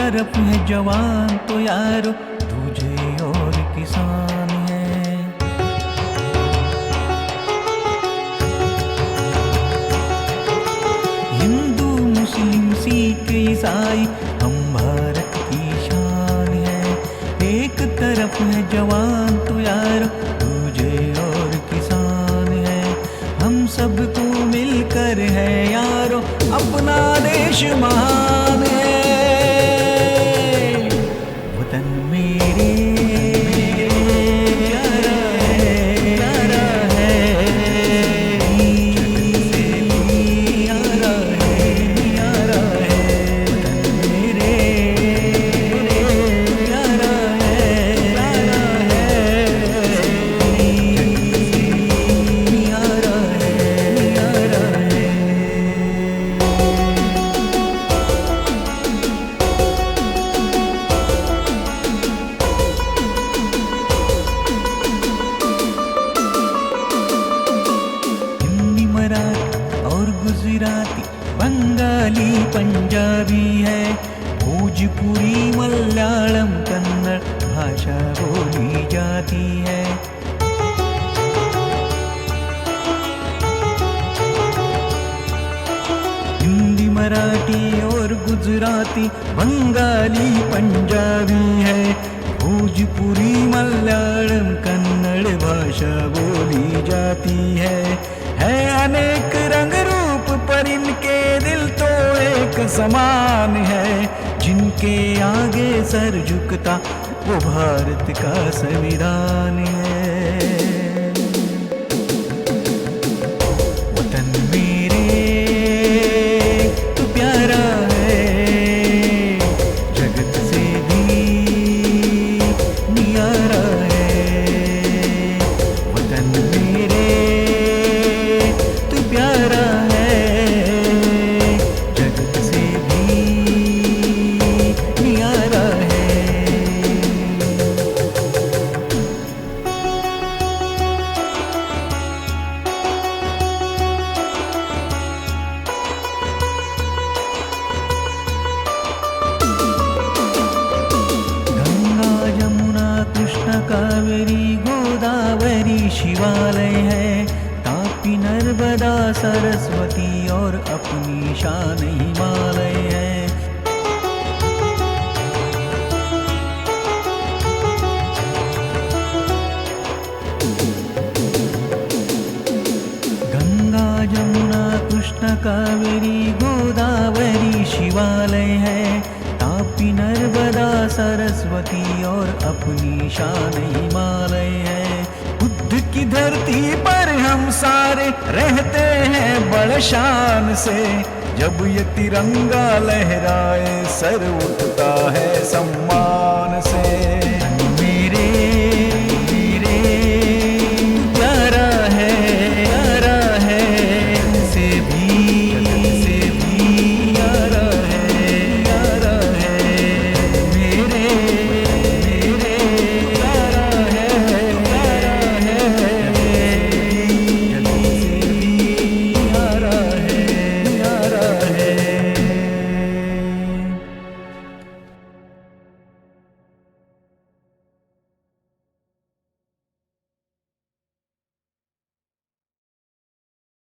तरफ है जवान तो यारो दूजे और किसान है। हिंदू मुस्लिम सिख ईसाई हम भारत की शान है। एक तरफ है जवान तो यारो दूजे और किसान है। हम सबको मिलकर है यारो अपना देश महान है। वतन मेरे प्यारा है, प्यारा है, प्यारा है, प्यारा है। वतन मेरे प्यारा है, प्यारा है, प्यारा है, प्यारा है। हिंदी मराठी और गुजराती बंगाली पंजाबी है। भोजपुरी मलयालम कन्नड़ भाषा बोली जाती है। हिंदी मराठी और गुजराती बंगाली पंजाबी है। भोजपुरी मलयालम कन्नड़ भाषा बोली जाती है अनेक रंग रूप पर इनके दिल तो एक समान है। जिनके आगे सर झुकता वो भारत का संविधान है। वतन मेरे तू प्यारा है, जगत से भी नियारा है। वतन मेरे तू प्यारा है, जगत से भी नियारा है। गंगा यमुना कृष्ण कावेरी गोदावरी शिवालय है। तापी नर्मदा सरस्वती और अपनी शान हिमालय है। गंगा यमुना कृष्ण कावेरी गोदावरी शिवालय है। तापी नर्मदा सरस्वती और अपनी शान हिमालय है। बुद्ध की धरती पर हम सारे रहते हैं बड़ शान से। जब ये तिरंगा लहराए सर उठता है सम्मान से।